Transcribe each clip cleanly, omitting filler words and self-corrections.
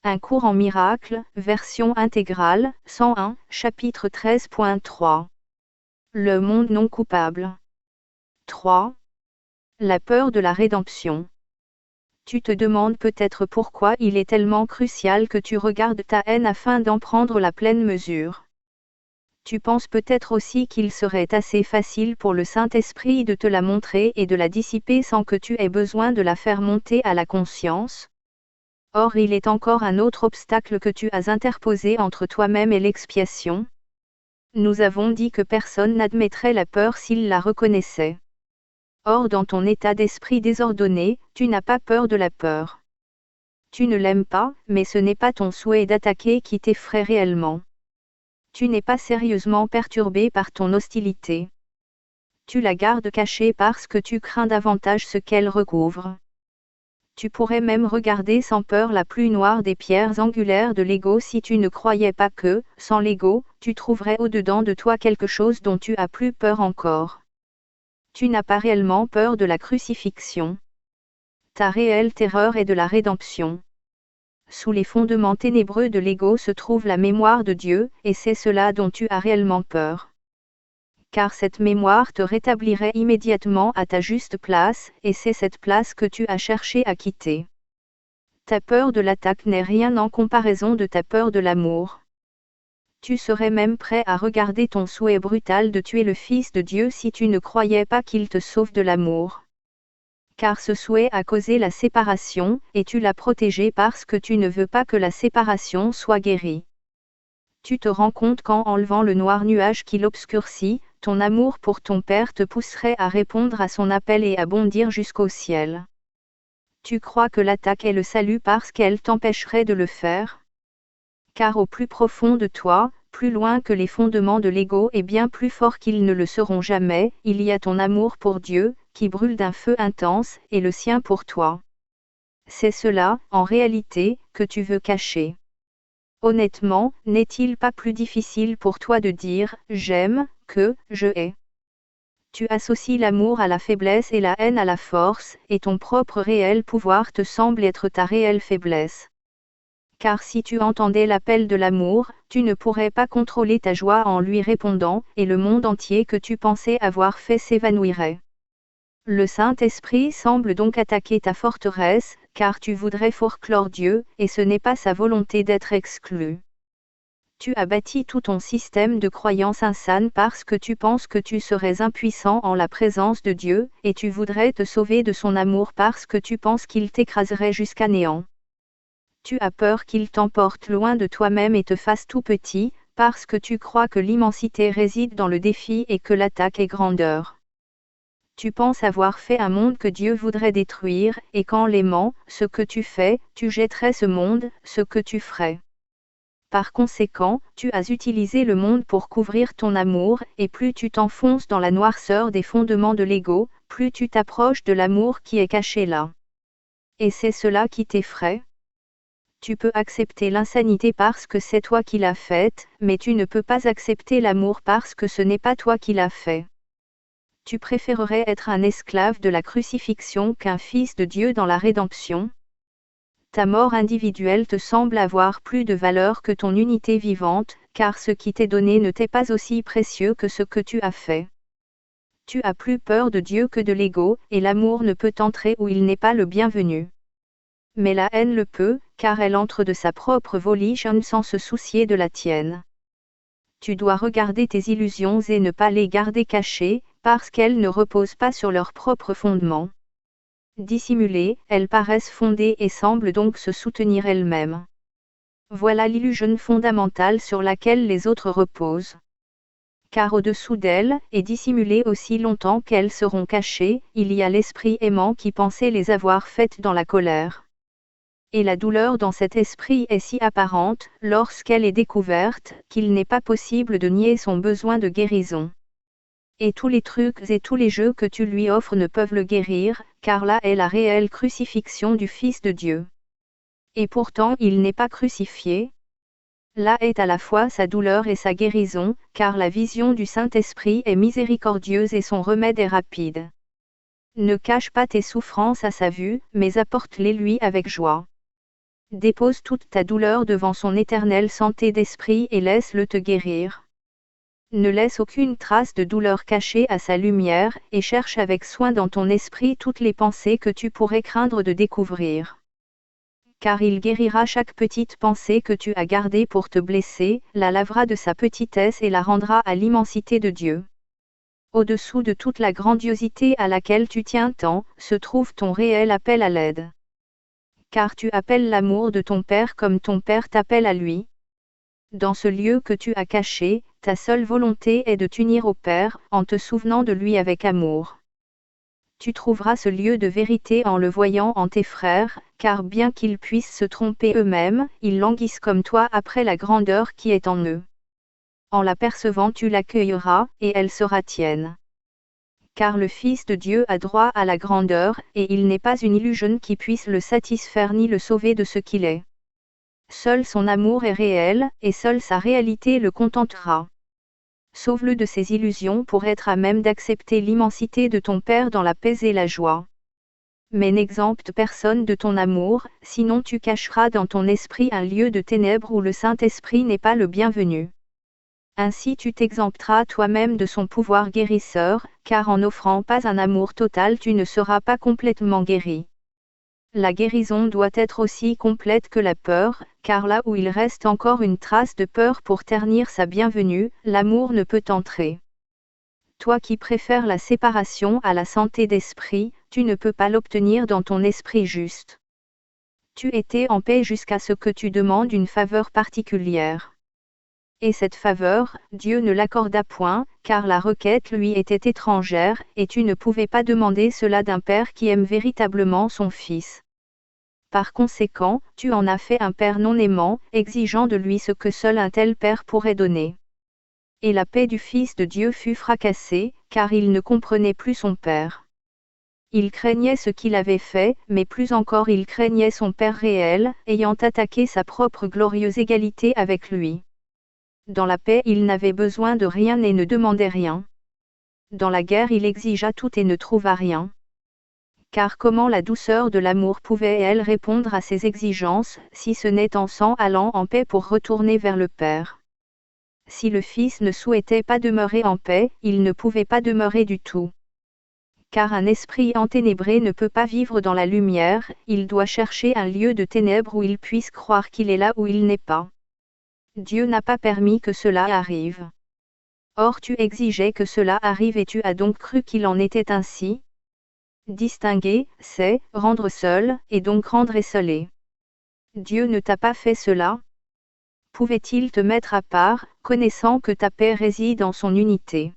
Un cours en miracles, version intégrale, 101, chapitre 13.3. Le monde non coupable. 3. La peur de la rédemption. Tu te demandes peut-être pourquoi il est tellement crucial que tu regardes ta haine afin d'en prendre la pleine mesure. Tu penses peut-être aussi qu'il serait assez facile pour le Saint-Esprit de te la montrer et de la dissiper sans que tu aies besoin de la faire monter à la conscience. Or il est encore un autre obstacle que tu as interposé entre toi-même et l'expiation. Nous avons dit que personne n'admettrait la peur s'il la reconnaissait. Or dans ton état d'esprit désordonné, tu n'as pas peur de la peur. Tu ne l'aimes pas, mais ce n'est pas ton souhait d'attaquer qui t'effraie réellement. Tu n'es pas sérieusement perturbé par ton hostilité. Tu la gardes cachée parce que tu crains davantage ce qu'elle recouvre. Tu pourrais même regarder sans peur la plus noire des pierres angulaires de l'ego si tu ne croyais pas que, sans l'ego, tu trouverais au-dedans de toi quelque chose dont tu as plus peur encore. Tu n'as pas réellement peur de la crucifixion. Ta réelle terreur est de la rédemption. Sous les fondements ténébreux de l'ego se trouve la mémoire de Dieu, et c'est cela dont tu as réellement peur. Car cette mémoire te rétablirait immédiatement à ta juste place, et c'est cette place que tu as cherché à quitter. Ta peur de l'attaque n'est rien en comparaison de ta peur de l'amour. Tu serais même prêt à regarder ton souhait brutal de tuer le Fils de Dieu si tu ne croyais pas qu'il te sauve de l'amour. Car ce souhait a causé la séparation, et tu l'as protégé parce que tu ne veux pas que la séparation soit guérie. Tu te rends compte qu'en enlevant le noir nuage qui l'obscurcit, ton amour pour ton Père te pousserait à répondre à son appel et à bondir jusqu'au ciel. Tu crois que l'attaque est le salut parce qu'elle t'empêcherait de le faire? Car au plus profond de toi, plus loin que les fondements de l'ego et bien plus fort qu'ils ne le seront jamais, il y a ton amour pour Dieu, qui brûle d'un feu intense, et le sien pour toi. C'est cela, en réalité, que tu veux cacher. Honnêtement, n'est-il pas plus difficile pour toi de dire « j'aime » que « je hais » ? Tu associes l'amour à la faiblesse et la haine à la force, et ton propre réel pouvoir te semble être ta réelle faiblesse. Car si tu entendais l'appel de l'amour, tu ne pourrais pas contrôler ta joie en lui répondant, et le monde entier que tu pensais avoir fait s'évanouirait. Le Saint-Esprit semble donc attaquer ta forteresse, car tu voudrais forclore Dieu, et ce n'est pas sa volonté d'être exclu. Tu as bâti tout ton système de croyances insane parce que tu penses que tu serais impuissant en la présence de Dieu, et tu voudrais te sauver de son amour parce que tu penses qu'il t'écraserait jusqu'à néant. Tu as peur qu'il t'emporte loin de toi-même et te fasse tout petit, parce que tu crois que l'immensité réside dans le défi et que l'attaque est grandeur. Tu penses avoir fait un monde que Dieu voudrait détruire, et qu'en l'aimant, ce que tu fais, tu jetterais ce monde, ce que tu ferais. Par conséquent, tu as utilisé le monde pour couvrir ton amour, et plus tu t'enfonces dans la noirceur des fondements de l'ego, plus tu t'approches de l'amour qui est caché là. Et c'est cela qui t'effraie? Tu peux accepter l'insanité parce que c'est toi qui l'as faite, mais tu ne peux pas accepter l'amour parce que ce n'est pas toi qui l'as fait. Tu préférerais être un esclave de la crucifixion qu'un fils de Dieu dans la rédemption? Ta mort individuelle te semble avoir plus de valeur que ton unité vivante, car ce qui t'est donné ne t'est pas aussi précieux que ce que tu as fait. Tu as plus peur de Dieu que de l'ego, et l'amour ne peut entrer où il n'est pas le bienvenu. Mais la haine le peut, car elle entre de sa propre volition sans se soucier de la tienne. Tu dois regarder tes illusions et ne pas les garder cachées, parce qu'elles ne reposent pas sur leur propre fondement. Dissimulées, elles paraissent fondées et semblent donc se soutenir elles-mêmes. Voilà l'illusion fondamentale sur laquelle les autres reposent. Car au-dessous d'elles, et dissimulées aussi longtemps qu'elles seront cachées, il y a l'esprit aimant qui pensait les avoir faites dans la colère. Et la douleur dans cet esprit est si apparente, lorsqu'elle est découverte, qu'il n'est pas possible de nier son besoin de guérison. Et tous les trucs et tous les jeux que tu lui offres ne peuvent le guérir, car là est la réelle crucifixion du Fils de Dieu. Et pourtant il n'est pas crucifié. Là est à la fois sa douleur et sa guérison, car la vision du Saint-Esprit est miséricordieuse et son remède est rapide. Ne cache pas tes souffrances à sa vue, mais apporte-les lui avec joie. Dépose toute ta douleur devant son éternelle santé d'esprit et laisse-le te guérir. Ne laisse aucune trace de douleur cachée à sa lumière, et cherche avec soin dans ton esprit toutes les pensées que tu pourrais craindre de découvrir. Car il guérira chaque petite pensée que tu as gardée pour te blesser, la lavera de sa petitesse et la rendra à l'immensité de Dieu. Au-dessous de toute la grandiosité à laquelle tu tiens tant, se trouve ton réel appel à l'aide. Car tu appelles l'amour de ton Père comme ton Père t'appelle à lui. Dans ce lieu que tu as caché, ta seule volonté est de t'unir au Père, en te souvenant de lui avec amour. Tu trouveras ce lieu de vérité en le voyant en tes frères, car bien qu'ils puissent se tromper eux-mêmes, ils languissent comme toi après la grandeur qui est en eux. En l'apercevant tu l'accueilleras, et elle sera tienne. Car le Fils de Dieu a droit à la grandeur, et il n'est pas une illusion qui puisse le satisfaire ni le sauver de ce qu'il est. Seul son amour est réel, et seule sa réalité le contentera. Sauve-le de ses illusions pour être à même d'accepter l'immensité de ton Père dans la paix et la joie. Mais n'exempte personne de ton amour, sinon tu cacheras dans ton esprit un lieu de ténèbres où le Saint-Esprit n'est pas le bienvenu. Ainsi tu t'exempteras toi-même de son pouvoir guérisseur, car en n'offrant pas un amour total tu ne seras pas complètement guéri. La guérison doit être aussi complète que la peur, car là où il reste encore une trace de peur pour ternir sa bienvenue, l'amour ne peut entrer. Toi qui préfères la séparation à la santé d'esprit, tu ne peux pas l'obtenir dans ton esprit juste. Tu étais en paix jusqu'à ce que tu demandes une faveur particulière. Et cette faveur, Dieu ne l'accorda point, car la requête lui était étrangère, et tu ne pouvais pas demander cela d'un père qui aime véritablement son fils. Par conséquent, tu en as fait un père non aimant, exigeant de lui ce que seul un tel père pourrait donner. Et la paix du Fils de Dieu fut fracassée, car il ne comprenait plus son père. Il craignait ce qu'il avait fait, mais plus encore il craignait son père réel, ayant attaqué sa propre glorieuse égalité avec lui. Dans la paix il n'avait besoin de rien et ne demandait rien. Dans la guerre il exigea tout et ne trouva rien. Car comment la douceur de l'amour pouvait-elle répondre à ses exigences, si ce n'est en s'en allant en paix pour retourner vers le Père? Si le Fils ne souhaitait pas demeurer en paix, il ne pouvait pas demeurer du tout. Car un esprit enténébré ne peut pas vivre dans la lumière, il doit chercher un lieu de ténèbres où il puisse croire qu'il est là où il n'est pas. Dieu n'a pas permis que cela arrive. Or tu exigeais que cela arrive et tu as donc cru qu'il en était ainsi. Distinguer, c'est rendre seul, et donc rendre esseulé. Dieu ne t'a pas fait cela. Pouvait-il te mettre à part, connaissant que ta paix réside en son unité?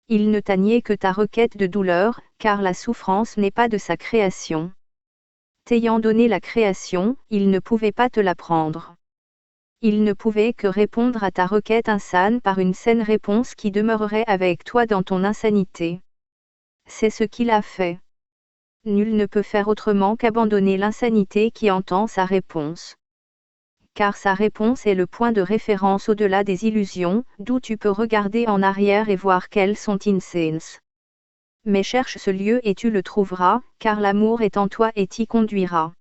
Il ne t'a nié que ta requête de douleur, car la souffrance n'est pas de sa création. T'ayant donné la création, il ne pouvait pas te la prendre. Il ne pouvait que répondre à ta requête insane par une saine réponse qui demeurerait avec toi dans ton insanité. C'est ce qu'il a fait. Nul ne peut faire autrement qu'abandonner l'insanité qui entend sa réponse. Car sa réponse est le point de référence au-delà des illusions, d'où tu peux regarder en arrière et voir qu'elles sont insane. Mais cherche ce lieu et tu le trouveras, car l'amour est en toi et t'y conduira.